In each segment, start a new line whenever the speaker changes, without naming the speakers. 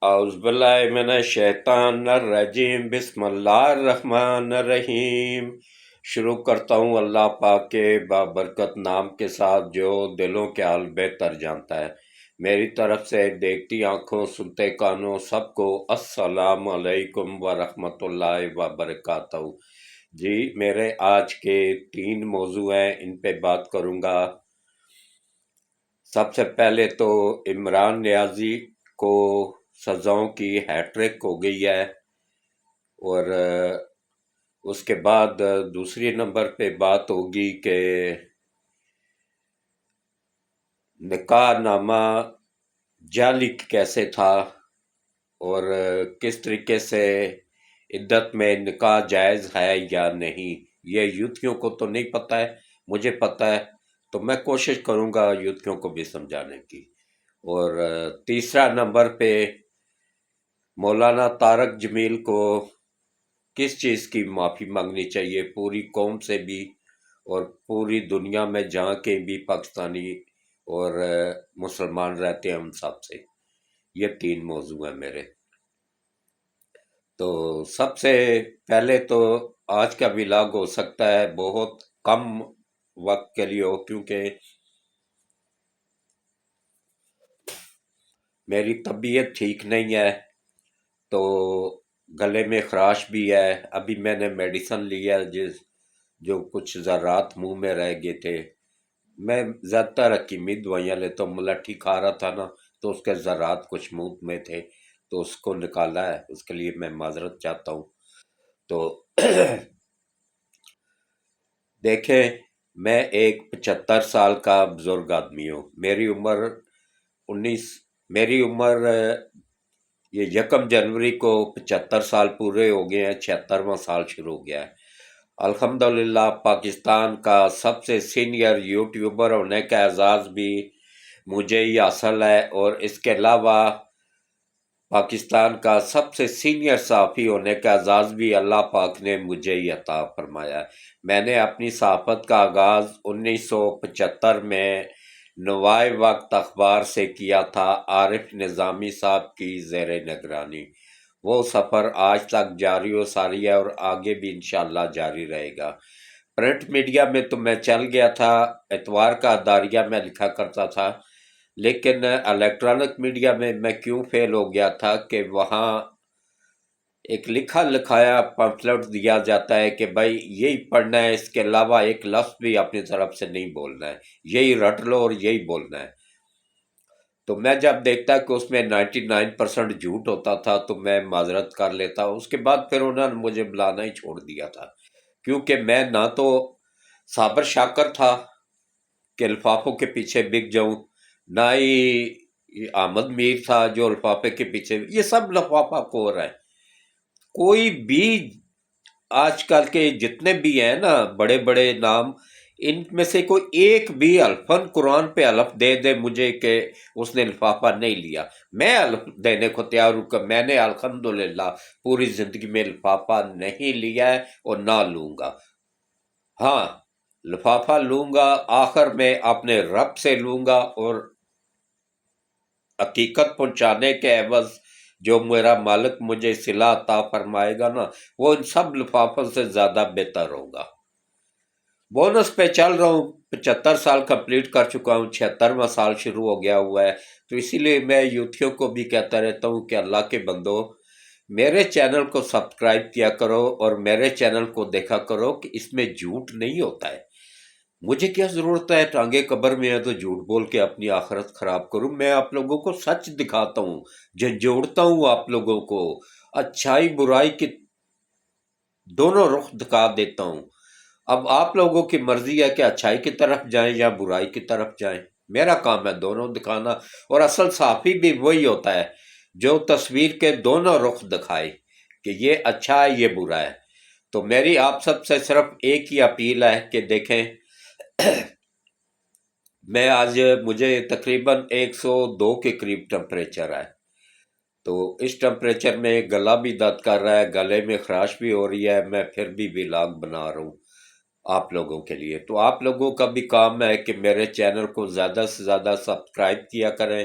اعوذ باللہ من الشیطان الرجیم، بسم اللہ الرحمن الرحیم۔ شروع کرتا ہوں اللہ پاک کے بابرکت نام کے ساتھ جو دلوں کے حال بہتر جانتا ہے۔ میری طرف سے دیکھتی آنکھوں سنتے کانوں سب کو السلام علیکم ورحمۃ اللہ وبرکاتہ۔ جی، میرے آج کے 3 موضوع ہیں، ان پہ بات کروں گا۔ سب سے پہلے تو عمران نیازی کو سزاؤں کی ہیٹرک ہو گئی ہے، اور اس کے بعد دوسری نمبر پہ بات ہوگی کہ نکاح نامہ جعلی کیسے تھا اور کس طریقے سے عدت میں نکاح جائز ہے یا نہیں۔ یہ یوتھیوں کو تو نہیں پتہ ہے، مجھے پتہ ہے، تو میں کوشش کروں گا یوتھیوں کو بھی سمجھانے کی۔ اور تیسرا نمبر پہ مولانا طارق جمیل کو کس چیز کی معافی مانگنی چاہیے، پوری قوم سے بھی اور پوری دنیا میں جہاں کے بھی پاکستانی اور مسلمان رہتے ہیں ان سب سے۔ یہ 3 موضوع ہیں میرے۔ تو سب سے پہلے تو آج کا ولاگ ہو سکتا ہے بہت کم وقت کے لیے ہو، کیونکہ میری طبیعت ٹھیک نہیں ہے، تو گلے میں خراش بھی ہے۔ ابھی میں نے میڈیسن لیا جو کچھ ذرات منہ میں رہ گئے تھے۔ میں زیادہ تر حکیمی دوائیاں لیتا ہوں، ملٹھی کھا رہا تھا نا، تو اس کے ذرات کچھ منہ میں تھے، تو اس کو نکالا ہے، اس کے لیے میں معذرت چاہتا ہوں۔ تو دیکھیں، میں ایک 75 سال کا بزرگ آدمی ہوں۔ میری عمر یہ 1 جنوری کو 75 سال پورے ہو گئے ہیں، 76واں سال شروع ہو گیا ہے۔ الحمدللہ پاکستان کا سب سے سینئر یوٹیوبر ہونے کا اعزاز بھی مجھے ہی حاصل ہے، اور اس کے علاوہ پاکستان کا سب سے سینئر صحافی ہونے کا اعزاز بھی اللہ پاک نے مجھے ہی عطا فرمایا ہے۔ میں نے اپنی صحافت کا آغاز 1975 میں نوائے وقت اخبار سے کیا تھا، عارف نظامی صاحب کی زیر نگرانی۔ وہ سفر آج تک جاری و ساری ہے اور آگے بھی انشاءاللہ جاری رہے گا۔ پرنٹ میڈیا میں تو میں چل گیا تھا، اتوار کا داریہ میں لکھا کرتا تھا، لیکن الیکٹرانک میڈیا میں کیوں فیل ہو گیا تھا کہ وہاں ایک لکھا لکھایا پمفلٹ دیا جاتا ہے کہ بھائی یہی پڑھنا ہے، اس کے علاوہ ایک لفظ بھی اپنی طرف سے نہیں بولنا ہے، یہی رٹ لو اور یہی بولنا ہے۔ تو میں جب دیکھتا کہ اس میں 99% جھوٹ ہوتا تھا تو میں معذرت کر لیتا۔ اس کے بعد پھر انہوں نے مجھے بلانا ہی چھوڑ دیا تھا، کیونکہ میں نہ تو صابر شاکر تھا کہ لفافوں کے پیچھے بک جاؤں، نہ ہی احمد میر تھا جو لفافے کے پیچھے، یہ سب لفافہ کور ہیں۔ کوئی بھی آج کل کے جتنے بھی ہیں نا بڑے بڑے نام، ان میں سے کوئی ایک بھی الفاً قرآن پہ حلف دے دے مجھے کہ اس نے لفافہ نہیں لیا، میں حلف دینے کو تیار ہوں کہ میں نے الحمدللہ پوری زندگی میں لفافہ نہیں لیا ہے اور نہ لوں گا۔ ہاں، لفافہ لوں گا آخر میں اپنے رب سے لوں گا، اور حقیقت پہنچانے کے عوض جو میرا مالک مجھے صلہ عطا فرمائے گا نا، وہ ان سب لفافوں سے زیادہ بہتر ہوگا۔ بونس پہ چل رہا ہوں، 75 سال کمپلیٹ کر چکا ہوں، 76واں سال شروع ہو گیا ہوا ہے۔ تو اسی لیے میں یوتھیوں کو بھی کہتا رہتا ہوں کہ اللہ کے بندو، میرے چینل کو سبسکرائب کیا کرو اور میرے چینل کو دیکھا کرو کہ اس میں جھوٹ نہیں ہوتا ہے۔ مجھے کیا ضرورت ہے ٹانگے قبر میں ہے تو جھوٹ بول کے اپنی آخرت خراب کروں؟ میں آپ لوگوں کو سچ دکھاتا ہوں، جھنجھوڑتا ہوں آپ لوگوں کو، اچھائی برائی کی دونوں رخ دکھا دیتا ہوں۔ اب آپ لوگوں کی مرضی ہے کہ اچھائی کی طرف جائیں یا برائی کی طرف جائیں، میرا کام ہے دونوں دکھانا۔ اور اصل صحافی بھی وہی ہوتا ہے جو تصویر کے دونوں رخ دکھائے کہ یہ اچھا ہے یہ برا ہے۔ تو میری آپ سب سے صرف ایک ہی اپیل ہے کہ دیکھیں، میں آج مجھے تقریباً 102 کے قریب ٹمپریچر ہے، تو اس ٹمپریچر میں گلا بھی درد کر رہا ہے، گلے میں خراش بھی ہو رہی ہے، میں پھر بھی ولاگ بنا رہا ہوں آپ لوگوں کے لیے۔ تو آپ لوگوں کا بھی کام ہے کہ میرے چینل کو زیادہ سے زیادہ سبسکرائب کیا کریں،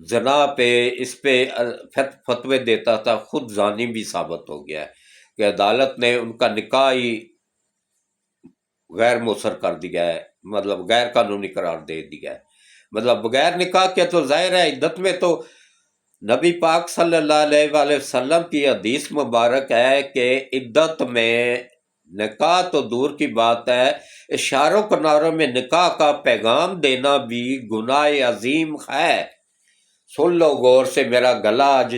زنا پہ اس پہ فتوے دیتا تھا، خود زانی بھی ثابت ہو گیا ہے کہ عدالت نے ان کا نکاح ہی غیر مؤثر کر دیا ہے، مطلب غیر قانونی قرار دے دیا ہے۔ مطلب بغیر نکاح کے تو ظاہر ہے عدت میں تو نبی پاک صلی اللہ علیہ وآلہ وسلم کی حدیث مبارک ہے کہ عدت میں نکاح تو دور کی بات ہے، اشاروں کناروں میں نکاح کا پیغام دینا بھی گناہ عظیم ہے۔ سن لو غور سے، میرا گلا آج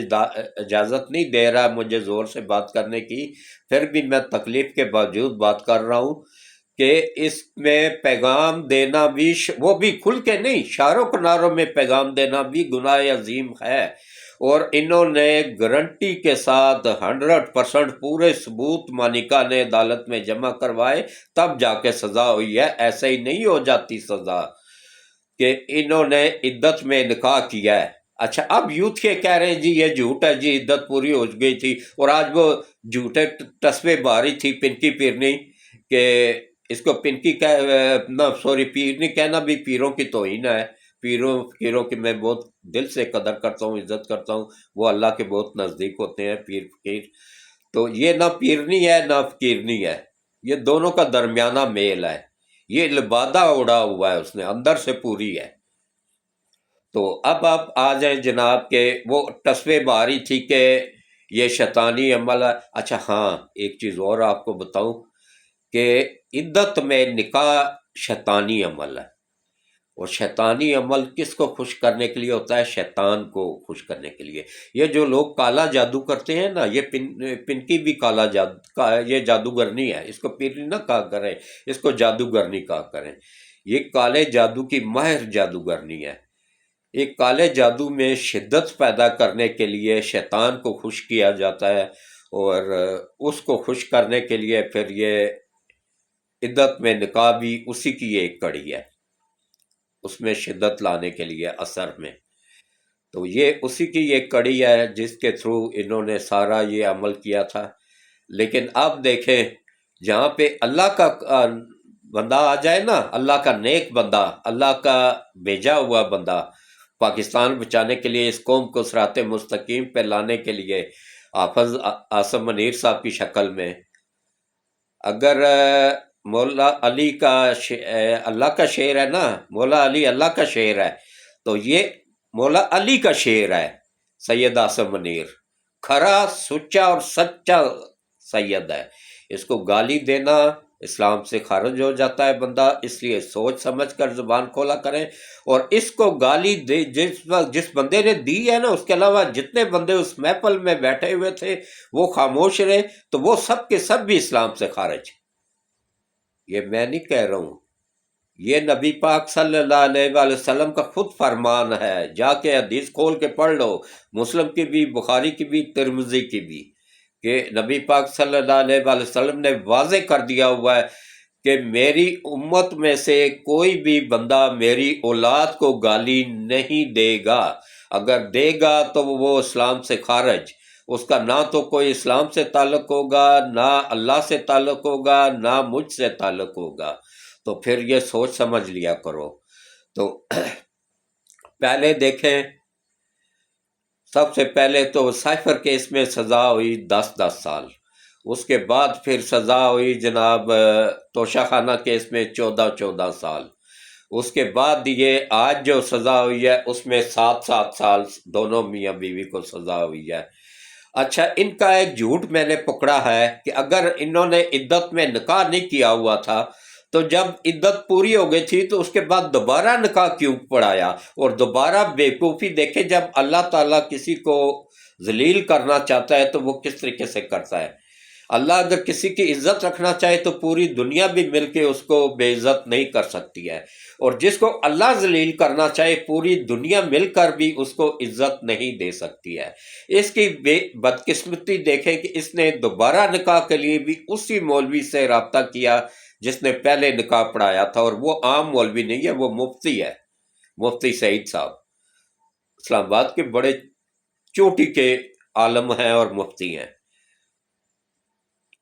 اجازت نہیں دے رہا مجھے زور سے بات کرنے کی، پھر بھی میں تکلیف کے باوجود بات کر رہا ہوں کہ اس میں پیغام دینا بھی وہ بھی کھل کے نہیں، اشاروں کناروں میں پیغام دینا بھی گناہ عظیم ہے۔ اور انہوں نے گارنٹی کے ساتھ 100% پورے ثبوت مانیکا نے عدالت میں جمع کروائے، تب جا کے سزا ہوئی ہے، ایسے ہی نہیں ہو جاتی سزا کہ انہوں نے عدت میں نکاح کیا ہے۔ اچھا، اب یوتھ کے کہہ رہے ہیں جی یہ جھوٹ ہے، جی عدت پوری ہو گئی تھی، اور آج وہ جھوٹے تصوے باری تھی پنکی پیرنی کہ اس کو پنکی پیرنی کہنا بھی پیروں کی توہین ہے۔ پیروں کی میں بہت دل سے قدر کرتا ہوں، عزت کرتا ہوں، وہ اللہ کے بہت نزدیک ہوتے ہیں پیر فقیر۔ تو یہ نہ پیرنی ہے نہ فقیرنی ہے، یہ دونوں کا درمیانہ میل ہے، یہ لبادہ اڑا ہوا ہے اس نے، اندر سے پوری ہے۔ تو اب آپ آ جائیں جناب کہ وہ تصویر باری تھی کہ یہ شیطانی عمل ہے۔ اچھا ہاں، ایک چیز اور آپ کو بتاؤں کہ عدت میں نکاح شیطانی عمل ہے، اور شیطانی عمل کس کو خوش کرنے کے لیے ہوتا ہے؟ شیطان کو خوش کرنے کے لیے۔ یہ جو لوگ کالا جادو کرتے ہیں نا، یہ پنکی بھی کالا جادو، یہ جادوگرنی ہے، اس کو پیرنی نہ کہا کریں، اس کو جادوگرنی کہا کریں۔ یہ کالے جادو کی ماہر جادوگرنی ہے۔ ایک کالے جادو میں شدت پیدا کرنے کے لیے شیطان کو خوش کیا جاتا ہے، اور اس کو خوش کرنے کے لیے پھر یہ عدت میں نکاح بھی اسی کی ایک کڑی ہے، اس میں شدت لانے کے لیے اثر میں۔ تو یہ اسی کی ایک کڑی ہے جس کے تھرو انہوں نے سارا یہ عمل کیا تھا۔ لیکن اب دیکھیں، جہاں پہ اللہ کا بندہ آ جائے نا، اللہ کا نیک بندہ، اللہ کا بھیجا ہوا بندہ، پاکستان بچانے کے لیے، اس قوم کو صراط مستقیم پہ لانے کے لیے، حافظ عاصم منیر صاحب کی شکل میں، اگر مولا علی کا اللہ کا شعر ہے نا، مولا علی اللہ کا شعر ہے، تو یہ مولا علی کا شعر ہے۔ سید عاصم منیر کھرا، سچا اور سچا سید ہے۔ اس کو گالی دینا اسلام سے خارج ہو جاتا ہے بندہ، اس لیے سوچ سمجھ کر زبان کھولا کریں۔ اور اس کو گالی دے جس بندے نے دی ہے نا، اس کے علاوہ جتنے بندے اس محفل میں بیٹھے ہوئے تھے وہ خاموش رہے، تو وہ سب کے سب بھی اسلام سے خارج۔ یہ میں نہیں کہہ رہا ہوں، یہ نبی پاک صلی اللہ علیہ وآلہ وسلم کا خود فرمان ہے، جا کے حدیث کھول کے پڑھ لو، مسلم کی بھی، بخاری کی بھی، ترمذی کی بھی، کہ نبی پاک صلی اللہ علیہ وآلہ وسلم نے واضح کر دیا ہوا ہے کہ میری امت میں سے کوئی بھی بندہ میری اولاد کو گالی نہیں دے گا، اگر دے گا تو وہ اسلام سے خارج، اس کا نہ تو کوئی اسلام سے تعلق ہوگا، نہ اللہ سے تعلق ہوگا، نہ مجھ سے تعلق ہوگا۔ تو پھر یہ سوچ سمجھ لیا کرو۔ تو پہلے دیکھیں، سب سے پہلے تو سائفر کیس میں سزا ہوئی 10 سال، اس کے بعد پھر سزا ہوئی جناب توشہ خانہ کیس میں 14 سال، اس کے بعد یہ آج جو سزا ہوئی ہے اس میں 7 سال دونوں میاں بیوی کو سزا ہوئی ہے۔ اچھا، ان کا ایک جھوٹ میں نے پکڑا ہے کہ اگر انہوں نے عدت میں نکاح نہیں کیا ہوا تھا تو جب عدت پوری ہو گئی تھی تو اس کے بعد دوبارہ نکاح کیوں پڑھایا؟ اور دوبارہ بیوقوفی دیکھے، جب اللہ تعالیٰ کسی کو ذلیل کرنا چاہتا ہے تو وہ کس طریقے سے کرتا ہے۔ اللہ اگر کسی کی عزت رکھنا چاہے تو پوری دنیا بھی مل کے اس کو بے عزت نہیں کر سکتی ہے، اور جس کو اللہ ذلیل کرنا چاہے پوری دنیا مل کر بھی اس کو عزت نہیں دے سکتی ہے۔ اس کی بدقسمتی دیکھیں کہ اس نے دوبارہ نکاح کے لیے بھی اسی مولوی سے رابطہ کیا جس نے پہلے نکاح پڑھایا تھا، اور وہ عام مولوی نہیں ہے، وہ مفتی ہے، مفتی سعید صاحب، اسلام آباد کے بڑے چوٹی کے عالم ہیں اور مفتی ہیں۔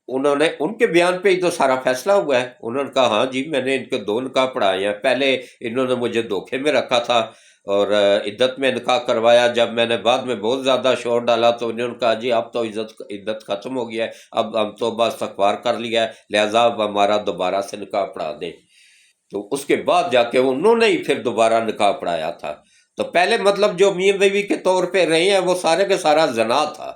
انہوں نے ان کے بیان پہ ہی تو سارا فیصلہ ہوا ہے۔ انہوں نے کہا ہاں جی میں نے ان کے 2 نکاح پڑھائے ہیں، پہلے انہوں نے مجھے دھوکے میں رکھا تھا، اور عدت میں نکاح کروایا۔ جب میں نے بعد میں بہت زیادہ شور ڈالا تو انہوں نے کہا جی اب تو عدت ختم ہو گیا ہے، اب ہم توبہ استغفار کر لیا ہے، لہٰذا اب ہمارا دوبارہ سے نکاح پڑھا دیں۔ تو اس کے بعد جا کے انہوں نے ہی پھر دوبارہ نکاح پڑھایا تھا۔ تو پہلے مطلب جو میاں بیوی کے طور پہ رہے ہیں وہ سارے کے سارا زنا تھا،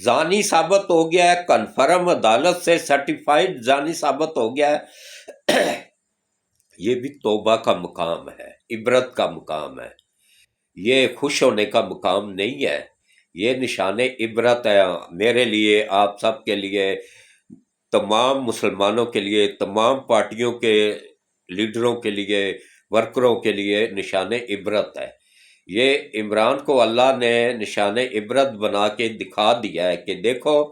زانی ثابت ہو گیا ہے، کنفرم عدالت سے سرٹیفائیڈ زانی ثابت ہو گیا ہے۔ یہ بھی توبہ کا مقام ہے، عبرت کا مقام ہے، یہ خوش ہونے کا مقام نہیں ہے، یہ نشان عبرت ہے میرے لیے، آپ سب کے لیے، تمام مسلمانوں کے لیے، تمام پارٹیوں کے لیڈروں کے لیے، ورکروں کے لیے نشان عبرت ہے۔ یہ عمران کو اللہ نے نشان عبرت بنا کے دکھا دیا ہے کہ دیکھو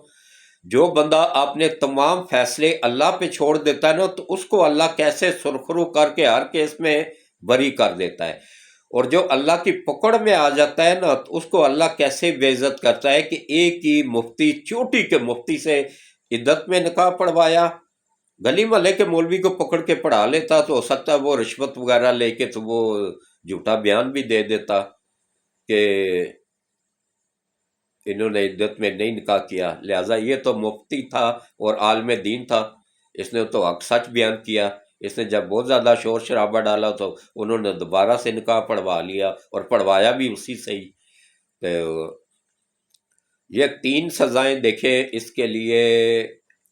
جو بندہ اپنے تمام فیصلے اللہ پہ چھوڑ دیتا ہے نا تو اس کو اللہ کیسے سرخرو کر کے ہر کیس میں بری کر دیتا ہے، اور جو اللہ کی پکڑ میں آ جاتا ہے نا تو اس کو اللہ کیسے بے عزت کرتا ہے کہ ایک ہی مفتی، چوٹی کے مفتی سے عدت میں نکاح پڑھوایا، گلی محلے کے مولوی کو پکڑ کے پڑھا لیتا تو ہو سکتا ہے وہ رشوت وغیرہ لے کے تو وہ جھوٹا بیان بھی دے دیتا کہ انہوں نے عدت میں نہیں نکاح کیا، لہٰذا یہ تو مفتی تھا اور عالم دین تھا، اس نے تو حق سچ بیان کیا۔ اس نے جب بہت زیادہ شور شرابہ ڈالا تو انہوں نے دوبارہ سے نکاح پڑھوا لیا اور پڑھوایا بھی اسی سے ہی۔ تو یہ 3 سزائیں دیکھیں، اس کے لیے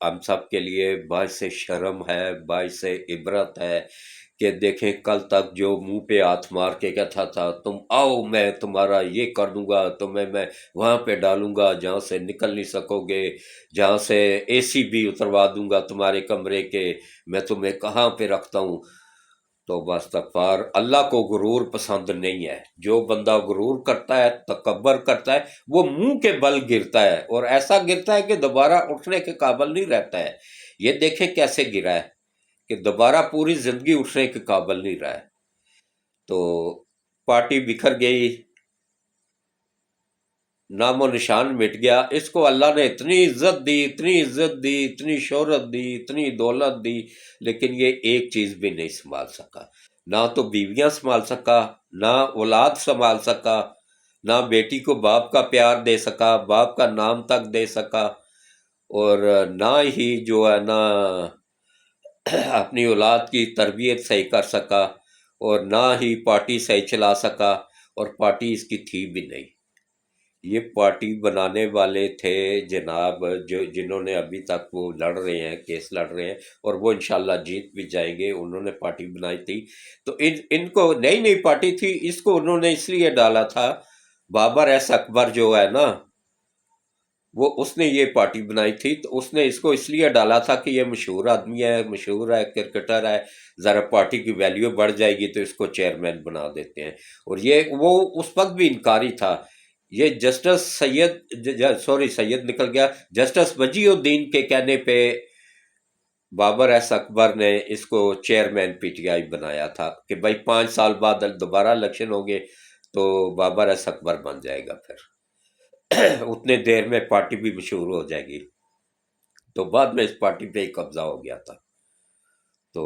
ہم سب کے لیے باعث شرم ہے، باعث عبرت ہے کہ دیکھیں کل تک جو منہ پہ ہاتھ مار کے کہتا تھا تم آؤ میں تمہارا یہ کر دوں گا، تمہیں میں وہاں پہ ڈالوں گا جہاں سے نکل نہیں سکو گے، جہاں سے اے سی بھی اتروا دوں گا تمہارے کمرے کے، میں تمہیں کہاں پہ رکھتا ہوں۔ توبہ استغفار، اللہ کو غرور پسند نہیں ہے۔ جو بندہ غرور کرتا ہے، تکبر کرتا ہے، وہ منہ کے بل گرتا ہے اور ایسا گرتا ہے کہ دوبارہ اٹھنے کے قابل نہیں رہتا ہے۔ یہ دیکھیں کیسے گرا ہے کہ دوبارہ پوری زندگی اٹھنے کے قابل نہیں رہا ہے۔ تو پارٹی بکھر گئی، نام و نشان مٹ گیا۔ اس کو اللہ نے اتنی عزت دی، اتنی عزت دی، اتنی شہرت دی، اتنی دولت دی، لیکن یہ ایک چیز بھی نہیں سنبھال سکا، نہ تو بیویاں سنبھال سکا، نہ اولاد سنبھال سکا، نہ بیٹی کو باپ کا پیار دے سکا، باپ کا نام تک دے سکا، اور نہ ہی جو ہے نا اپنی اولاد کی تربیت صحیح کر سکا، اور نہ ہی پارٹی صحیح چلا سکا، اور پارٹی اس کی تھی بھی نہیں۔ یہ پارٹی بنانے والے تھے جناب جنہوں نے ابھی تک وہ لڑ رہے ہیں، کیس لڑ رہے ہیں، اور وہ انشاءاللہ جیت بھی جائیں گے۔ انہوں نے پارٹی بنائی تھی تو ان کو نئی نئی پارٹی تھی، اس کو انہوں نے اس لیے ڈالا تھا، بابر ایس اکبر جو ہے نا وہ اس نے یہ پارٹی بنائی تھی، تو اس نے اس کو اس لیے ڈالا تھا کہ یہ مشہور آدمی ہے، مشہور ہے، کرکٹر ہے، ذرا پارٹی کی ویلیو بڑھ جائے گی تو اس کو چیئرمین بنا دیتے ہیں۔ اور یہ وہ اس وقت بھی انکاری تھا۔ یہ جسٹس سید نکل گیا، جسٹس وجی الدین کے کہنے پہ بابر ایس اکبر نے اس کو چیئرمین پی ٹی آئی بنایا تھا کہ بھائی 5 سال بعد دوبارہ الیکشن ہوں گے تو بابر ایس اکبر بن جائے گا، پھر اتنے دیر میں پارٹی بھی مشہور ہو جائے گی۔ تو بعد میں اس پارٹی پہ ہی قبضہ ہو گیا تھا۔ تو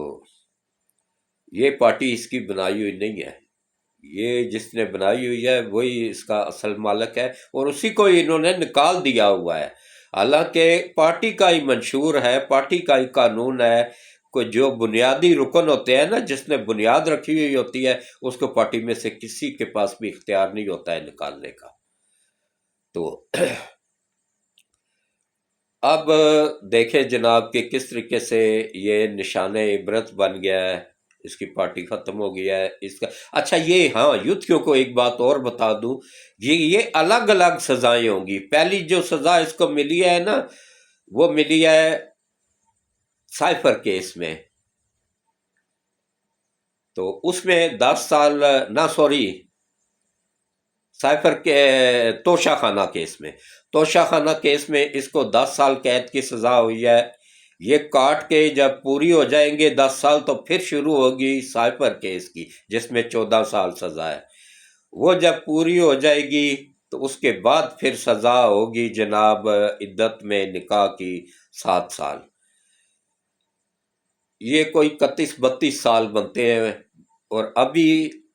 یہ پارٹی اس کی بنائی ہوئی نہیں ہے، یہ جس نے بنائی ہوئی ہے وہی اس کا اصل مالک ہے، اور اسی کو انہوں نے نکال دیا ہوا ہے۔ حالانکہ پارٹی کا ہی منشور ہے، پارٹی کا ہی قانون ہے، کوئی جو بنیادی رکن ہوتے ہیں نا، جس نے بنیاد رکھی ہوئی ہوتی ہے، اس کو پارٹی میں سے کسی کے پاس بھی اختیار نہیں ہوتا ہے نکالنے کا۔ تو اب دیکھیں جناب کہ کس طریقے سے یہ نشان عبرت بن گیا ہے، اس کی پارٹی ختم ہو گیا ہے اس کا۔ اچھا یہ ہاں یوتھیوں کو ایک بات اور بتا دوں، یہ الگ الگ سزائیں ہوں گی۔ پہلی جو سزا اس کو ملی ہے نا وہ ملی ہے سائفر کیس میں، تو اس میں 10 سال نہ سوری سائفر کے توشہ خانہ کیس میں، توشہ خانہ کیس میں اس کو 10 سال قید کی سزا ہوئی ہے۔ یہ کاٹ کے جب پوری ہو جائیں گے 10 سال تو پھر شروع ہوگی سائفر کیس کی جس میں 14 سال سزا ہے۔ وہ جب پوری ہو جائے گی تو اس کے بعد پھر سزا ہوگی جناب عدت میں نکاح کی 7 سال۔ یہ کوئی 31-32 سال بنتے ہیں، اور ابھی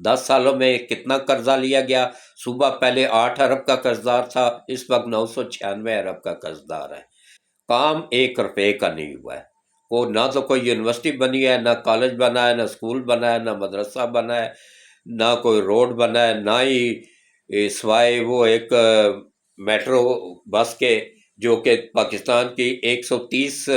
10 سالوں میں کتنا قرضہ لیا گیا؟ صوبہ پہلے 8 ارب کا قرضدار تھا، اس وقت 996 ارب کا قرضدار ہے۔ کام 1 روپے کا نہیں ہوا ہے۔ وہ نہ تو کوئی یونیورسٹی بنی ہے، نہ کالج بنا ہے، نہ اسکول بنا ہے، نہ مدرسہ بنا ہے، نہ کوئی روڈ بنا ہے، نہ ہی سوائے وہ ایک میٹرو بس کے، جو کہ پاکستان کی 130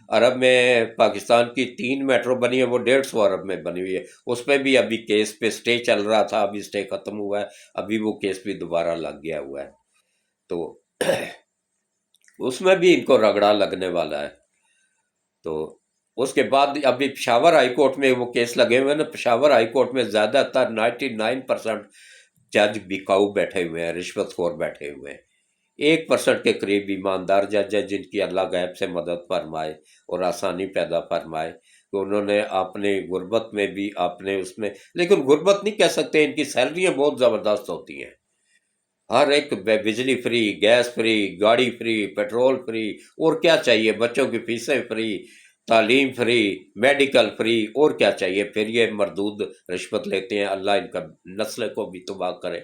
ارب میں پاکستان کی 3 میٹرو بنی ہے، وہ 150 ارب میں بنی ہوئی ہے۔ اس پہ بھی ابھی کیس پہ سٹے چل رہا تھا، ابھی سٹے ختم ہوا ہے، ابھی وہ کیس بھی دوبارہ لگ گیا ہوا ہے، تو اس میں بھی ان کو رگڑا لگنے والا ہے۔ تو اس کے بعد ابھی پشاور ہائی کورٹ میں وہ کیس لگے ہوئے ہیں نا، پشاور ہائی کورٹ میں زیادہ تر 99% جج بکاؤ بیٹھے ہوئے ہیں، رشوت خور بیٹھے ہوئے ہیں۔ 1% کے قریب ایماندار جج ہے جن کی اللہ غیب سے مدد فرمائے اور آسانی پیدا فرمائے، کہ انہوں نے اپنے غربت میں بھی اپنے اس میں، لیکن غربت نہیں کہہ سکتے، ان کی سیلریاں بہت زبردست ہوتی ہیں، ہر ایک بجلی فری، گیس فری، گاڑی فری، پیٹرول فری، اور کیا چاہیے، بچوں کی فیسیں فری، تعلیم فری، میڈیکل فری، اور کیا چاہیے۔ پھر یہ مردود رشوت لیتے ہیں، اللہ ان کا نسل کو بھی تباہ کرے،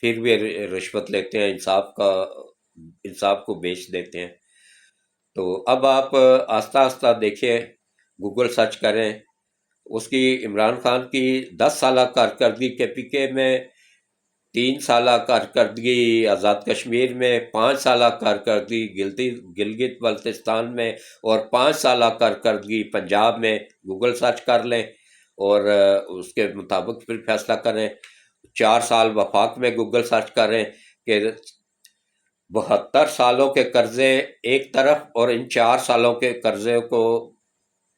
پھر بھی رشوت لیتے ہیں، انصاف کو بیچ دیتے ہیں۔ تو اب آپ آہستہ آہستہ دیکھیں، گوگل سرچ کریں، اس کی عمران خان کی 10 سالہ کارکردگی کے پی کے میں، 3 سالہ کارکردگی آزاد کشمیر میں، 5 سالہ کارکردگی گلگت بلتستان میں، اور 5 سالہ کارکردگی پنجاب میں، گوگل سرچ کر لیں اور اس کے مطابق پھر فیصلہ کریں۔ 4 سال وفاق میں گوگل سرچ کریں کہ 72 سالوں کے قرضے ایک طرف، اور ان 4 سالوں کے قرضے کو،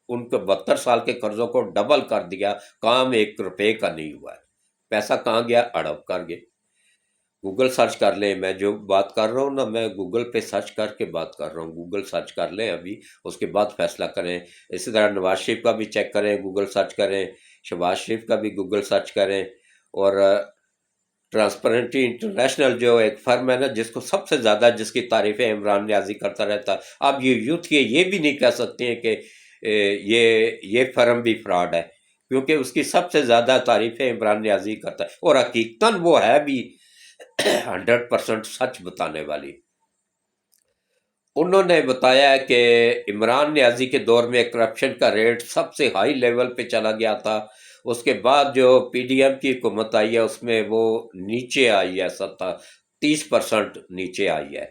ان کو 72 سال کے قرضوں کو ڈبل کر دیا، کام 1 روپے کا نہیں ہوا ہے، پیسہ کہاں گیا؟ اڑپ کر گئے۔ گوگل سرچ کر لیں، میں جو بات کر رہا ہوں نا، میں گوگل پہ سرچ کر کے بات کر رہا ہوں، گوگل سرچ کر لیں ابھی، اس کے بعد فیصلہ کریں۔ اسی طرح نواز شریف کا بھی چیک کریں، گوگل سرچ کریں، شہباز شریف کا بھی گوگل سرچ کریں، اور ٹرانسپیرنٹی انٹرنیشنل جو ایک فرم ہے نا، جس کو سب سے زیادہ، جس کی تعریفیں عمران نیازی کرتا رہتا ہے، اب یہ یوتھ یہ بھی نہیں کہہ سکتے ہیں کہ یہ فرم بھی فراڈ ہے، کیونکہ اس کی سب سے زیادہ تعریفیں عمران نیازی کرتا ہے، اور حقیقتاً وہ ہے بھی 100% سچ بتانے والی۔ انہوں نے بتایا ہے کہ عمران نیازی کے دور میں کرپشن کا ریٹ سب سے ہائی لیول پہ چلا گیا تھا، اس کے بعد جو پی ڈی ایم کی حکومت آئی ہے اس میں وہ نیچے آئی ہے، 30% نیچے آئی ہے،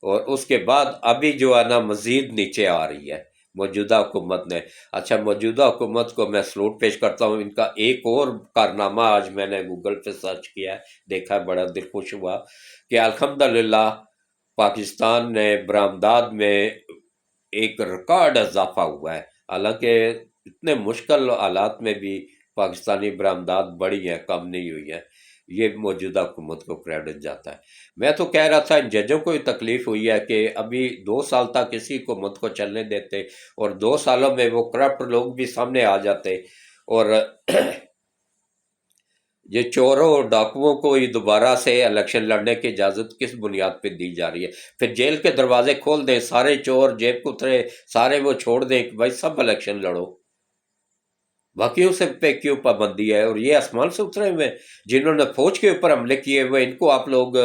اور اس کے بعد ابھی جو ہے نا مزید نیچے آ رہی ہے موجودہ حکومت نے۔ اچھا، موجودہ حکومت کو میں سلوٹ پیش کرتا ہوں، ان کا ایک اور کارنامہ آج میں نے گوگل پہ سرچ کیا ہے، دیکھا، بڑا دل خوش ہوا کہ الحمدللہ پاکستان نے برآمدات میں ایک ریکارڈ اضافہ ہوا ہے، حالانکہ اتنے مشکل حالات میں بھی پاکستانی برآمدات بڑی ہیں، کم نہیں ہوئی ہیں، یہ موجودہ حکومت کو کریڈٹ جاتا ہے۔ میں تو کہہ رہا تھا ان ججوں کو ہی تکلیف ہوئی ہے کہ ابھی 2 سال تک کسی حکومت کو چلنے دیتے، اور 2 سالوں میں وہ کرپٹ لوگ بھی سامنے آ جاتے، اور یہ چوروں اور ڈاکوؤں کو یہ دوبارہ سے الیکشن لڑنے کی اجازت کس بنیاد پہ دی جا رہی ہے؟ پھر جیل کے دروازے کھول دیں، سارے چور جیب کترے سارے وہ چھوڑ دیں کہ بھائی سب الیکشن لڑو، باقیوں سے پہ کیوں پابندی ہے؟ اور یہ آسمان سے اترے ہوئے جنہوں نے فوج کے اوپر حملے کیے ہوئے، ان کو آپ لوگ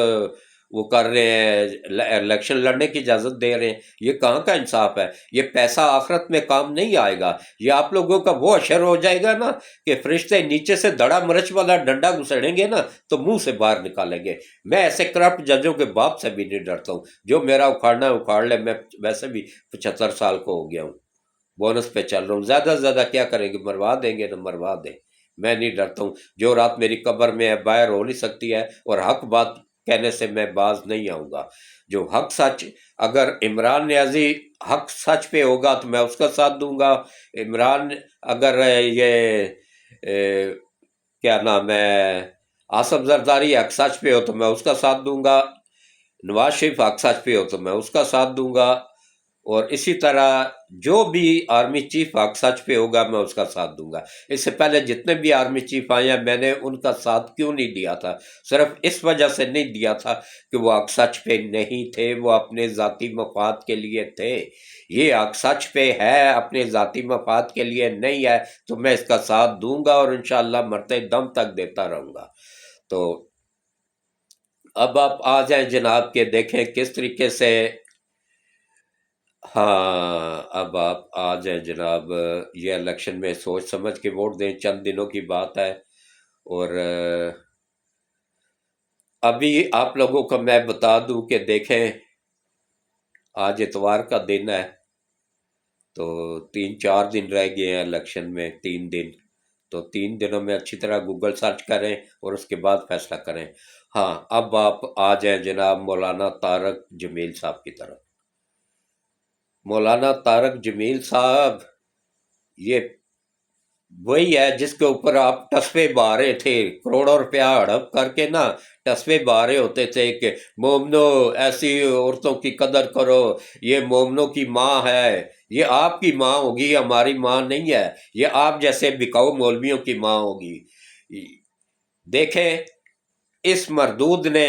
وہ کر رہے ہیں، الیکشن لڑنے کی اجازت دے رہے ہیں، یہ کہاں کا انصاف ہے؟ یہ پیسہ آخرت میں کام نہیں آئے گا، یہ آپ لوگوں کا وہ اشر ہو جائے گا نا کہ فرشتے نیچے سے دڑا مرچ والا ڈنڈا گھسڑیں گے نا تو منہ سے باہر نکالیں گے۔ میں ایسے کرپٹ ججوں کے باپ سے بھی نہیں ڈرتا ہوں، جو میرا اکھاڑنا ہے اکھاڑ لے، میں ویسے بھی 75 سال کو ہو گیا ہوں، بونس پہ چل رہا ہوں، زیادہ سے زیادہ کیا کریں گے؟ مروا دیں گے، نہ مروا دیں، میں نہیں ڈرتا ہوں۔ جو رات میری قبر میں ہے باہر ہو نہیں سکتی ہے، اور حق بات کہنے سے میں باز نہیں آؤں گا۔ جو حق سچ، اگر عمران نیازی حق سچ پہ ہوگا تو میں اس کا ساتھ دوں گا، عمران اگر یہ کیا نام ہے آصف زرداری حق سچ پہ ہو تو میں اس کا ساتھ دوں گا، نواز شریف حق سچ پہ ہو تو میں اس کا ساتھ دوں گا، اور اسی طرح جو بھی آرمی چیف حق سچ پہ ہوگا میں اس کا ساتھ دوں گا۔ اس سے پہلے جتنے بھی آرمی چیف آئے ہیں میں نے ان کا ساتھ کیوں نہیں دیا تھا؟ صرف اس وجہ سے نہیں دیا تھا کہ وہ حق سچ پہ نہیں تھے، وہ اپنے ذاتی مفاد کے لیے تھے۔ یہ حق سچ پہ ہے، اپنے ذاتی مفاد کے لیے نہیں ہے، تو میں اس کا ساتھ دوں گا اور انشاءاللہ مرتے دم تک دیتا رہوں گا۔ تو اب آپ آ جائیں جناب کہ دیکھیں کس طریقے سے، ہاں اب آپ آ جائیں جناب، یہ الیکشن میں سوچ سمجھ کے ووٹ دیں، چند دنوں کی بات ہے۔ اور ابھی آپ لوگوں کو میں بتا دوں کہ دیکھیں آج اتوار کا دن ہے، تو 3-4 دن رہ گئے ہیں الیکشن میں، 3 دن، تو 3 دنوں میں اچھی طرح گوگل سرچ کریں اور اس کے بعد فیصلہ کریں۔ ہاں اب آپ آ جائیں جناب مولانا طارق جمیل صاحب کی طرف۔ مولانا طارق جمیل صاحب یہ وہی ہے جس کے اوپر آپ ٹسپے بارے تھے، کروڑوں روپیہ ہڑپ کر کے نا ٹسپے بارے ہوتے تھے کہ مومنو ایسی عورتوں کی قدر کرو، یہ مومنوں کی ماں ہے، یہ آپ کی ماں ہوگی، ہماری ماں نہیں ہے، یہ آپ جیسے بکاؤ مولویوں کی ماں ہوگی۔ دیکھیں اس مردود نے،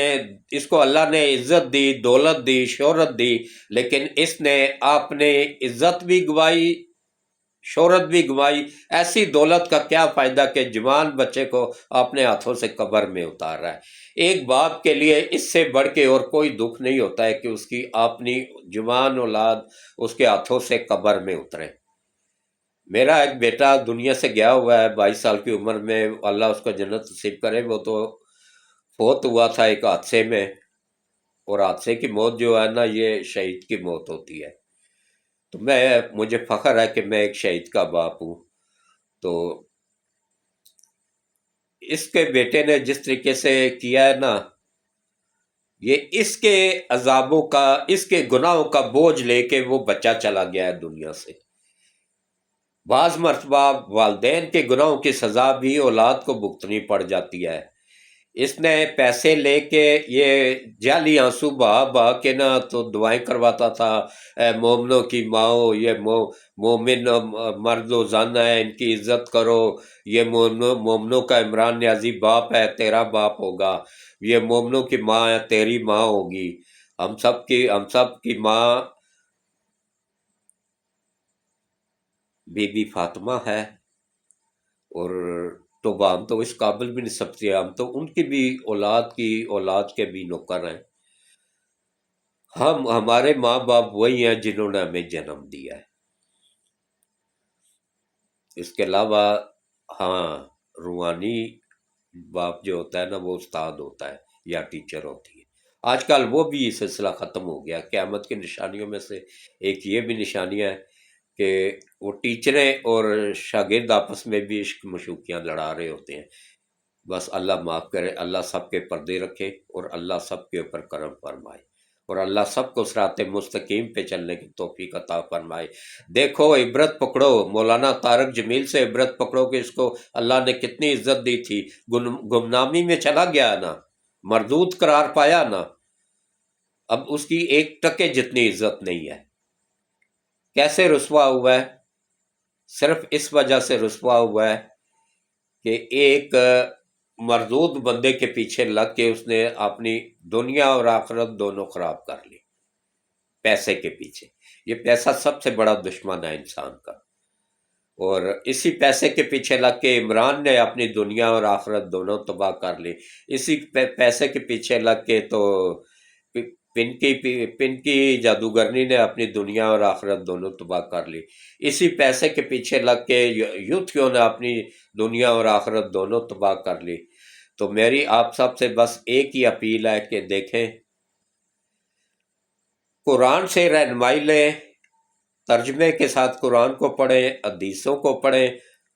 اس کو اللہ نے عزت دی، دولت دی، شہرت دی، لیکن اس نے اپنے عزت بھی گوائی، شہرت بھی گوائی۔ ایسی دولت کا کیا فائدہ کہ جوان بچے کو اپنے ہاتھوں سے قبر میں اتار رہا ہے۔ ایک باپ کے لیے اس سے بڑھ کے اور کوئی دکھ نہیں ہوتا ہے کہ اس کی اپنی جوان اولاد اس کے ہاتھوں سے قبر میں اترے۔ میرا ایک بیٹا دنیا سے گیا ہوا ہے 22 سال کی عمر میں، اللہ اس کو جنت نصیب کرے، وہ تو فوت ہوا تھا ایک حادثے میں، اور حادثے کی موت جو ہے نا یہ شہید کی موت ہوتی ہے۔ تو مجھے فخر ہے کہ میں ایک شہید کا باپ ہوں۔ تو اس کے بیٹے نے جس طریقے سے کیا ہے نا، یہ اس کے عذابوں کا، اس کے گناہوں کا بوجھ لے کے وہ بچہ چلا گیا ہے دنیا سے۔ بعض مرتبہ والدین کے گناہوں کی سزا بھی اولاد کو بھگتنی پڑ جاتی ہے۔ اس نے پیسے لے کے یہ جعلی آنسو بہا بہا کے نا تو دعائیں کرواتا تھا، اے مومنوں کی ماؤ، یہ مومن مرد و زن ہے، ان کی عزت کرو، یہ مومنوں کا عمران نیازی باپ ہے، تیرا باپ ہوگا، یہ مومنوں کی ماں ہے، تیری ماں ہوگی، ہم سب کی ماں بی بی فاطمہ ہے۔ اور تو ہم تو اس قابل بھی نہیں سمجھتے، ہم تو ان کی بھی اولاد کے بھی نوکر ہیں۔ ہمارے ماں باپ وہی ہیں جنہوں نے ہمیں جنم دیا ہے۔ اس کے علاوہ ہاں روحانی باپ جو ہوتا ہے نا وہ استاد ہوتا ہے یا ٹیچر ہوتی ہے۔ آج کل وہ بھی یہ سلسلہ ختم ہو گیا۔ قیامت کی نشانیوں میں سے ایک یہ بھی نشانیاں ہے کہ وہ ٹیچریں اور شاگرد آپس میں بھی عشق مشوقیاں لڑا رہے ہوتے ہیں۔ بس اللہ معاف کرے، اللہ سب کے پردے رکھے اور اللہ سب کے اوپر کرم فرمائے، اور اللہ سب کو صراط مستقیم پہ چلنے کی توفیق عطا فرمائے۔ دیکھو عبرت پکڑو، مولانا طارق جمیل سے عبرت پکڑو کہ اس کو اللہ نے کتنی عزت دی تھی، گمنامی میں چلا گیا نا، مردود قرار پایا نا، اب اس کی ایک ٹکے جتنی عزت نہیں ہے۔ کیسے رسوا ہوا ہے؟ صرف اس وجہ سے رسوا ہوا ہے کہ ایک مردود بندے کے پیچھے لگ کے اس نے اپنی دنیا اور آخرت دونوں خراب کر لی پیسے کے پیچھے۔ یہ پیسہ سب سے بڑا دشمن ہے انسان کا، اور اسی پیسے کے پیچھے لگ کے عمران نے اپنی دنیا اور آخرت دونوں تباہ کر لی۔ اسی پیسے کے پیچھے لگ کے تو پن کی جادوگرنی نے اپنی دنیا اور آخرت دونوں تباہ کر لی۔ اسی پیسے کے پیچھے لگ کے یوتھیوں نے اپنی دنیا اور آخرت دونوں تباہ کر لی۔ تو میری آپ سب سے بس ایک ہی اپیل ہے کہ دیکھیں قرآن سے رہنمائی لیں، ترجمے کے ساتھ قرآن کو پڑھیں، حدیثوں کو پڑھیں،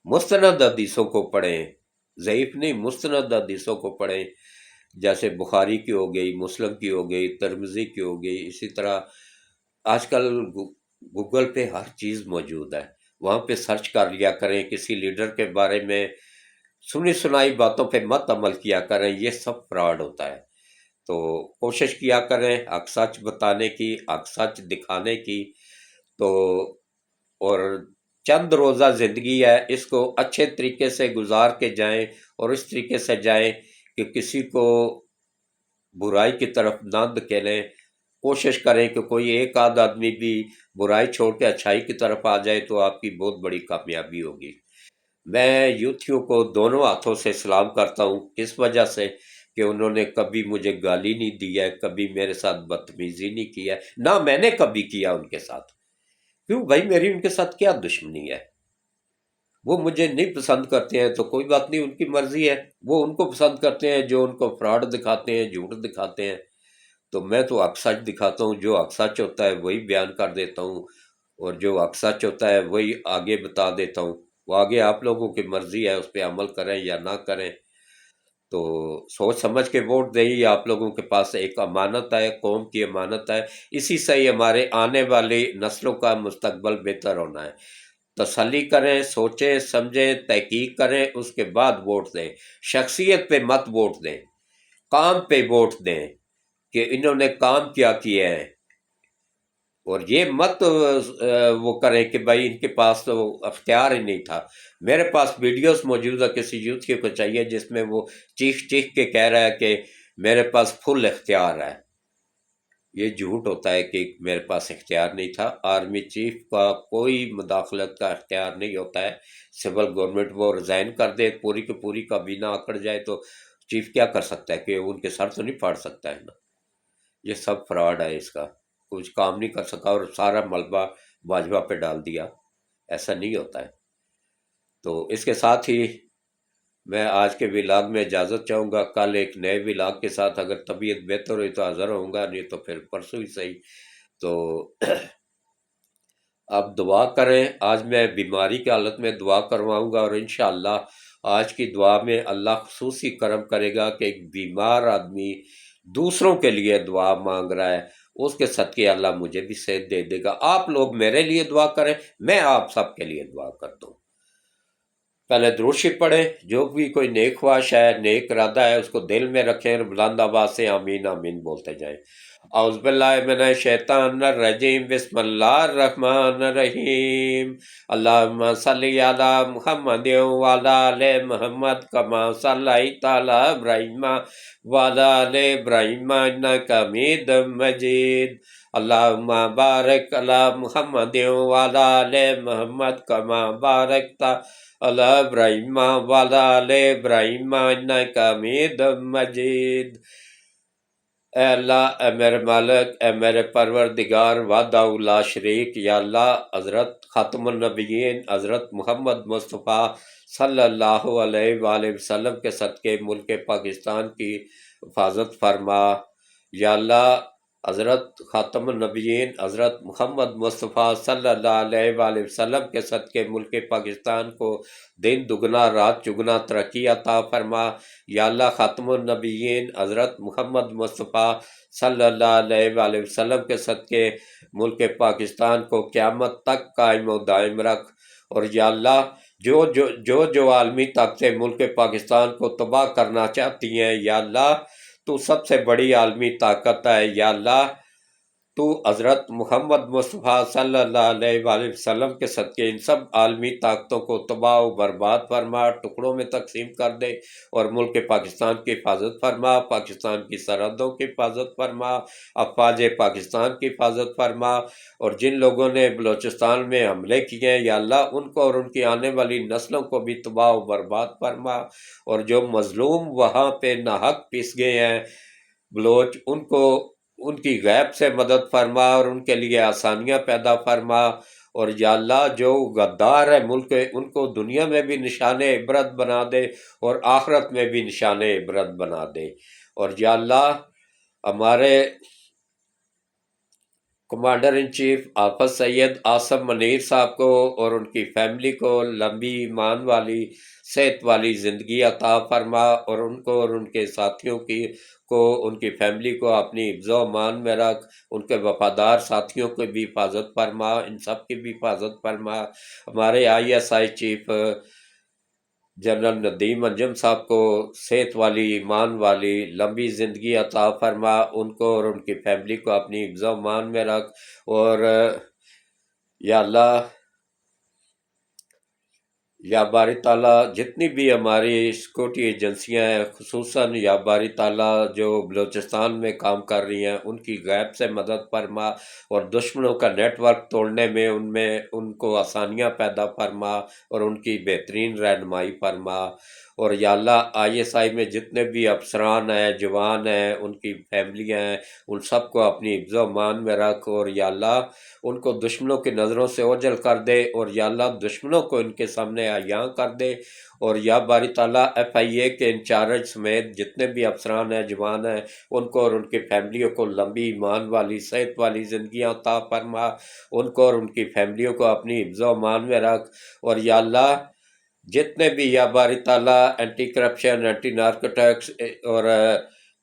مستند حدیثوں کو پڑھیں، ضعیف نہیں، مستند حدیثوں کو پڑھیں، جیسے بخاری کی ہو گئی، مسلم کی ہو گئی، ترمذی کی ہو گئی۔ اسی طرح آج کل گوگل پہ ہر چیز موجود ہے، وہاں پہ سرچ کر لیا کریں۔ کسی لیڈر کے بارے میں سنی سنائی باتوں پہ مت عمل کیا کریں، یہ سب فراڈ ہوتا ہے۔ تو کوشش کیا کریں حق سچ بتانے کی، حق سچ دکھانے کی۔ تو اور چند روزہ زندگی ہے، اس کو اچھے طریقے سے گزار کے جائیں، اور اس طریقے سے جائیں کہ کسی کو برائی کی طرف نہ دھکیلیں۔ کوشش کریں کہ کوئی ایک آدھ آدمی بھی برائی چھوڑ کے اچھائی کی طرف آ جائے تو آپ کی بہت بڑی کامیابی ہوگی۔ میں یوتھیوں کو دونوں ہاتھوں سے سلام کرتا ہوں، اس وجہ سے کہ انہوں نے کبھی مجھے گالی نہیں دی ہے، کبھی میرے ساتھ بدتمیزی نہیں کی ہے، نہ میں نے کبھی کیا ان کے ساتھ۔ کیوں بھائی، میری ان کے ساتھ کیا دشمنی ہے؟ وہ مجھے نہیں پسند کرتے ہیں تو کوئی بات نہیں، ان کی مرضی ہے۔ وہ ان کو پسند کرتے ہیں جو ان کو فراڈ دکھاتے ہیں، جھوٹ دکھاتے ہیں، تو میں تو حق سچ دکھاتا ہوں۔ جو حق سچ ہوتا ہے وہی بیان کر دیتا ہوں، اور جو حق سچ ہوتا ہے وہی آگے بتا دیتا ہوں۔ وہ آگے آپ لوگوں کی مرضی ہے، اس پہ عمل کریں یا نہ کریں۔ تو سوچ سمجھ کے ووٹ دیں، یہ آپ لوگوں کے پاس ایک امانت ہے، قوم کی امانت ہے۔ اسی سے ہی ہمارے آنے والی نسلوں کا مستقبل بہتر ہونا ہے۔ تسلی کریں، سوچیں سمجھیں، تحقیق کریں، اس کے بعد ووٹ دیں۔ شخصیت پہ مت ووٹ دیں، کام پہ ووٹ دیں کہ انہوں نے کام کیا کیے ہیں۔ اور یہ مت وہ کریں کہ بھائی ان کے پاس تو اختیار ہی نہیں تھا۔ میرے پاس ویڈیوز موجود ہے، کسی یوتھ کو چاہیے جس میں وہ چیخ چیخ کے کہہ رہا ہے کہ میرے پاس فل اختیار ہے۔ یہ جھوٹ ہوتا ہے کہ میرے پاس اختیار نہیں تھا۔ آرمی چیف کا کوئی مداخلت کا اختیار نہیں ہوتا ہے۔ سول گورنمنٹ وہ ریزائن کر دے، پوری کی پوری کابینہ اکڑ جائے تو چیف کیا کر سکتا ہے؟ کہ ان کے سر تو نہیں پھاڑ سکتا ہے نا۔ یہ سب فراڈ ہے، اس کا کچھ کام نہیں کر سکا اور سارا ملبہ باجوہ پہ ڈال دیا۔ ایسا نہیں ہوتا ہے۔ تو اس کے ساتھ ہی میں آج کے ولاگ میں اجازت چاہوں گا۔ کل ایک نئے ولاگ کے ساتھ اگر طبیعت بہتر ہوئی تو حاضر ہوں گا، نہیں تو پھر پرسوں ہی صحیح۔ تو اب دعا کریں۔ آج میں بیماری کی حالت میں دعا کرواؤں گا، اور انشاءاللہ آج کی دعا میں اللہ خصوصی کرم کرے گا کہ ایک بیمار آدمی دوسروں کے لیے دعا مانگ رہا ہے، اس کے صدقے اللہ مجھے بھی صحت دے دے گا۔ آپ لوگ میرے لیے دعا کریں، میں آپ سب کے لیے دعا کرتا ہوں۔ پہلے درود شریف پڑھیں۔ جو بھی کوئی نیک خواہش ہے، نیک ارادہ ہے، اس کو دل میں رکھیں اور بلند آواز سے آمین آمین بولتے جائیں۔ اعوذ باللہ من الشیطان الرجیم، بسم اللہ الرحمن الرحیم۔ اللہم صلی علی محمد وعلی آل محمد کما صلیت علی ابراہیم وعلی آل ابراہیم انک حمید مجید۔ اللہم بارک علی محمد وعلی آل محمد کما بارکت علی ابراہیم وعلی آل ابراہیم انک حمید مجید۔ اے اللہ، اے میرے مالک، اے میرے پروردگار وحدہ لا شریک، یا اللہ حضرت خاتم النبیین حضرت محمد مصطفیٰ صلی اللہ علیہ وآلہ وسلم کے صدقے ملک پاکستان کی حفاظت فرما۔ یا اللہ حضرت خاتم النبیین حضرت محمد مصطفیٰ صلی اللہ علیہ وآلہ وسلم کے صدقے ملک پاکستان کو دن دگنا رات چگنا ترقی عطا فرما۔ یا اللہ خاتم النبیین حضرت محمد مصطفیٰ صلی اللہ علیہ وآلہ وسلم کے صدقے ملک پاکستان کو قیامت تک قائم و دائم رکھ۔ اور یا اللہ جو عالمی طاقتیں ملک پاکستان کو تباہ کرنا چاہتی ہیں، یا اللہ تو سب سے بڑی عالمی طاقت ہے۔ یا اللہ تو حضرت محمد مصطفیٰ صلی اللہ علیہ وآلہ وسلم کے صدقے ان سب عالمی طاقتوں کو تباہ و برباد فرما، ٹکڑوں میں تقسیم کر دے، اور ملک پاکستان کی حفاظت فرما، پاکستان کی سرحدوں کی حفاظت فرما، افواج پاکستان کی حفاظت فرما۔ اور جن لوگوں نے بلوچستان میں حملے کیے ہیں، یا اللہ ان کو اور ان کی آنے والی نسلوں کو بھی تباہ و برباد فرما۔ اور جو مظلوم وہاں پہ ناحق پس گئے ہیں بلوچ، ان کو ان کی غیب سے مدد فرما اور ان کے لیے آسانیاں پیدا فرما۔ اور یا اللہ جو غدار ہے ملک، ان کو دنیا میں بھی نشان عبرت بنا دے اور آخرت میں بھی نشان عبرت بنا دے۔ اور یا اللہ ہمارے کمانڈر ان چیف حافظ سید آصم منیر صاحب کو اور ان کی فیملی کو لمبی ایمان والی صحت والی زندگی عطا فرما، اور ان کو اور ان کے ساتھیوں کو ان کی فیملی کو اپنی حفظ و امان میں رکھ۔ ان کے وفادار ساتھیوں کو بھی حفاظت فرما، ان سب کی بھی حفاظت فرما۔ ہمارے ISI چیف جنرل ندیم انجم صاحب کو صحت والی ایمان والی لمبی زندگی عطا فرما، ان کو اور ان کی فیملی کو اپنی حفظ و امان میں رکھ۔ اور یا اللہ یا باری تعالیٰ جتنی بھی ہماری سیکورٹی ایجنسیاں ہیں، خصوصاً یا باری تعالیٰ جو بلوچستان میں کام کر رہی ہیں، ان کی غیب سے مدد فرما، اور دشمنوں کا نیٹ ورک توڑنے میں ان کو آسانیاں پیدا فرما، اور ان کی بہترین رہنمائی فرما۔ اور یا اللہ آئی ایس آئی میں جتنے بھی افسران ہیں، جوان ہیں، ان کی فیملیاں ہیں، ان سب کو اپنی حفظ و امان میں رکھ، اور یا اللہ ان کو دشمنوں کی نظروں سے اوجھل کر دے، اور یا اللہ دشمنوں کو ان کے سامنے عیاں کر دے۔ اور یا باری تعالیٰ ایف آئی اے کے انچارج سمیت جتنے بھی افسران ہیں، جوان ہیں، ان کو اور ان کی فیملیوں کو لمبی ایمان والی صحت والی زندگیاں عطا فرما، ان کو اور ان کی فیملیوں کو اپنی حفظ و امان میں رکھ۔ اور یا اللہ جتنے بھی یا باری تعالیٰ اینٹی کرپشن، اینٹی نارکوٹکس اور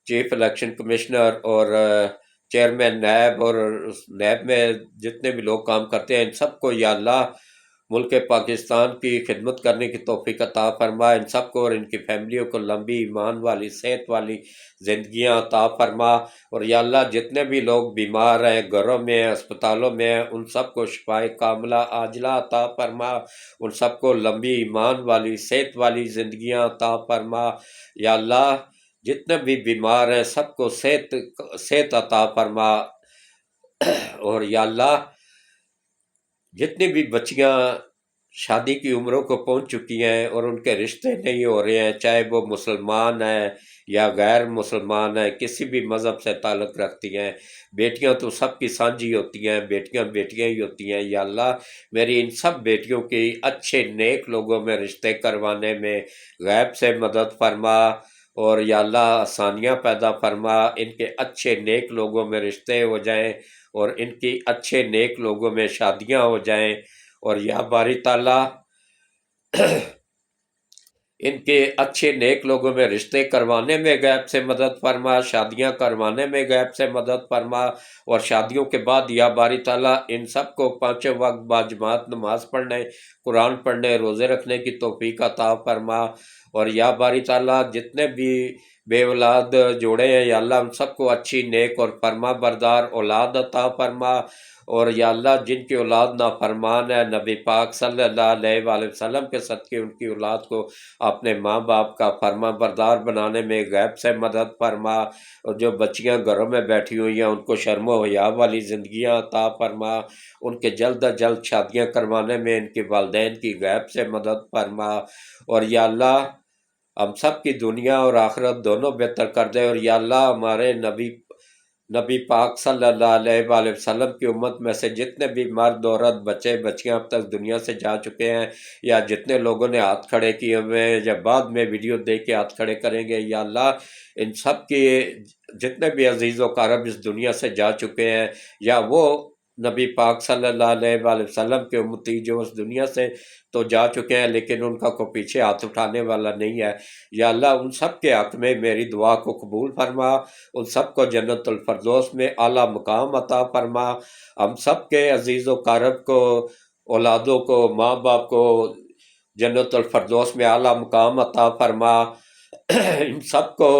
چیف الیکشن کمشنر اور چیئرمین نیب اور نیب میں جتنے بھی لوگ کام کرتے ہیں، ان سب کو یا اللہ ملک پاکستان کی خدمت کرنے کی توفیق عطا فرما، ان سب کو اور ان کی فیملیوں کو لمبی ایمان والی صحت والی زندگیاں عطا فرما۔ اور یا اللہ جتنے بھی لوگ بیمار ہیں، گھروں میں ہیں، اسپتالوں میں ہیں، ان سب کو شفائے کاملہ عاجلہ عطا فرما، ان سب کو لمبی ایمان والی صحت والی زندگیاں عطا فرما۔ یا اللہ جتنے بھی بیمار ہیں سب کو صحت عطا فرما۔ اور یا اللہ جتنی بھی بچیاں شادی کی عمروں کو پہنچ چکی ہیں اور ان کے رشتے نہیں ہو رہے ہیں، چاہے وہ مسلمان ہیں یا غیر مسلمان ہیں، کسی بھی مذہب سے تعلق رکھتی ہیں، بیٹیاں تو سب کی سانجھی ہوتی ہیں، بیٹیاں بیٹیاں ہی ہوتی ہیں۔ یا اللہ میری ان سب بیٹیوں کی اچھے نیک لوگوں میں رشتے کروانے میں غیب سے مدد فرما، اور یا اللہ آسانیاں پیدا فرما، ان کے اچھے نیک لوگوں میں رشتے ہو جائیں، اور ان کی اچھے نیک لوگوں میں شادیاں ہو جائیں۔ اور یا باری تعالیٰ ان کے اچھے نیک لوگوں میں رشتے کروانے میں غیب سے مدد فرما، شادیاں کروانے میں غیب سے مدد فرما، اور شادیوں کے بعد یا باری تعالیٰ ان سب کو پانچوں وقت باجماعت نماز پڑھنے، قرآن پڑھنے، روزے رکھنے کی توفیق عطا فرما۔ اور یا باری تعالیٰ جتنے بھی بے اولاد جوڑے ہیں، یا اللہ ان سب کو اچھی نیک اور فرما بردار اولاد عطا فرما۔ اور یا اللہ جن کی اولاد نافرمان ہے، نبی پاک صلی اللہ علیہ وآلہ وسلم کے صدقے ان کی اولاد کو اپنے ماں باپ کا فرما بردار بنانے میں غیب سے مدد فرما، اور جو بچیاں گھروں میں بیٹھی ہوئی ہیں ان کو شرم و حیا والی زندگیاں عطا فرما، ان کے جلد از جلد شادیاں کروانے میں ان کے والدین کی غیب سے مدد فرما۔ اور یا اللہ ہم سب کی دنیا اور آخرت دونوں بہتر کر دے۔ اور یا اللہ ہمارے نبی پاک صلی اللہ علیہ وآلہ وسلم کی امت میں سے جتنے بھی مرد عورت بچے بچیاں اب تک دنیا سے جا چکے ہیں، یا جتنے لوگوں نے ہاتھ کھڑے کیے ہوئے ہیں یا بعد میں ویڈیو دیکھ کے ہاتھ کھڑے کریں گے، یا اللہ ان سب کے جتنے بھی عزیز و اقارب اس دنیا سے جا چکے ہیں، یا وہ نبی پاک صلی اللہ علیہ وآلہ وسلم کے امتی جو اس دنیا سے تو جا چکے ہیں لیکن ان کا کوئی پیچھے ہاتھ اٹھانے والا نہیں ہے، یا اللہ ان سب کے حق میں میری دعا کو قبول فرما، ان سب کو جنت الفردوس میں اعلیٰ مقام عطا فرما، ہم سب کے عزیز و اقارب کو، اولادوں کو، ماں باپ کو جنت الفردوس میں اعلیٰ مقام عطا فرما، ان سب کو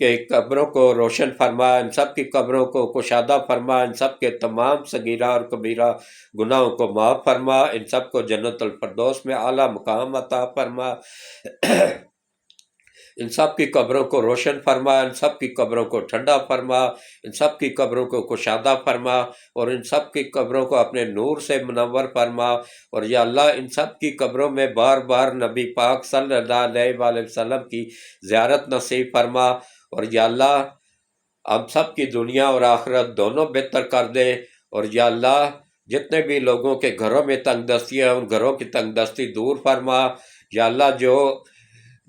کہ قبروں کو روشن فرما، ان سب کی قبروں کو کشادہ فرما، ان سب کے تمام صغیرہ اور کبیرہ گناہوں کو معاف فرما، ان سب کو جنت الفردوس میں اعلیٰ مقام عطا فرما، ان سب کی قبروں کو روشن فرما، ان سب کی قبروں کو ٹھنڈا فرما، ان سب کی قبروں کو کشادہ فرما، اور ان سب کی قبروں کو اپنے نور سے منور فرما۔ اور یا اللہ ان سب کی قبروں میں بار بار نبی پاک صلی اللہ علیہ وآلہ وسلم کی زیارت نصیب فرما۔ اور یا اللہ ہم سب کی دنیا اور آخرت دونوں بہتر کر دے۔ اور یا اللہ جتنے بھی لوگوں کے گھروں میں تنگ دستی ہیں ان گھروں کی تنگ دستی دور فرما۔ یا اللہ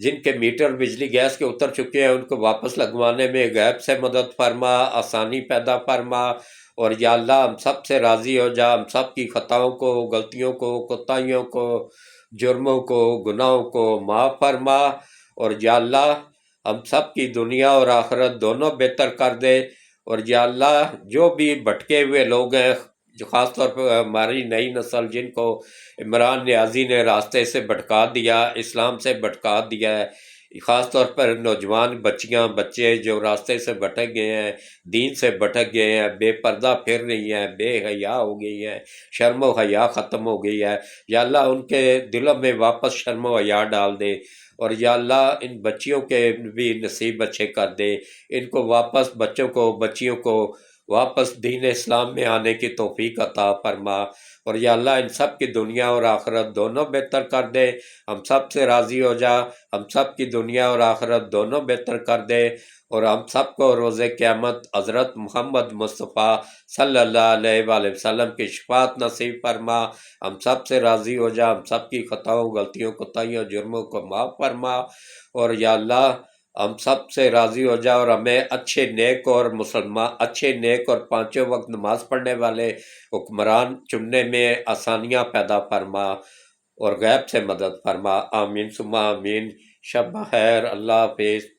جن کے میٹر بجلی گیس کے اتر چکے ہیں ان کو واپس لگوانے میں غیب سے مدد فرما، آسانی پیدا فرما۔ اور یا اللہ ہم سب سے راضی ہو جا، ہم سب کی خطاؤں کو، غلطیوں کو، کوتاہیوں کو، جرموں کو، گناہوں کو معاف فرما۔ اور یا اللہ ہم سب کی دنیا اور آخرت دونوں بہتر کر دے۔ اور یا اللہ جو بھی بھٹکے ہوئے لوگ ہیں، جو خاص طور پہ ہماری نئی نسل جن کو عمران نیازی نے راستے سے بھٹکا دیا، اسلام سے بھٹکا دیا ہے، خاص طور پر نوجوان بچیاں بچے جو راستے سے بھٹک گئے ہیں، دین سے بھٹک گئے ہیں، بے پردہ پھر رہی ہیں، بے حیا ہو گئی ہیں، شرم و حیا ختم ہو گئی ہے، یا اللہ ان کے دلوں میں واپس شرم و حیا ڈال دے، اور یا اللہ ان بچیوں کے بھی نصیب اچھے کر دے، ان کو واپس بچوں کو بچیوں کو واپس دین اسلام میں آنے کی توفیق عطا فرما، اور یا اللہ ان سب کی دنیا اور آخرت دونوں بہتر کر دے، ہم سب سے راضی ہو جا، ہم سب کی دنیا اور آخرت دونوں بہتر کر دے، اور ہم سب کو روز قیامت حضرت محمد مصطفیٰ صلی اللہ علیہ وآلہ وسلم کی شفاعت نصیب فرما، ہم سب سے راضی ہو جا، ہم سب کی خطاؤں غلطیوں کوتاہیوں جرموں کو معاف فرما، اور یا اللہ ہم سب سے راضی ہو جا، اور ہمیں اچھے نیک اور مسلمان اچھے نیک اور پانچوں وقت نماز پڑھنے والے حکمران چننے میں آسانیاں پیدا فرما، اور غیب سے مدد فرما، آمین ثم آمین۔ شب بخیر، اللہ حافظ۔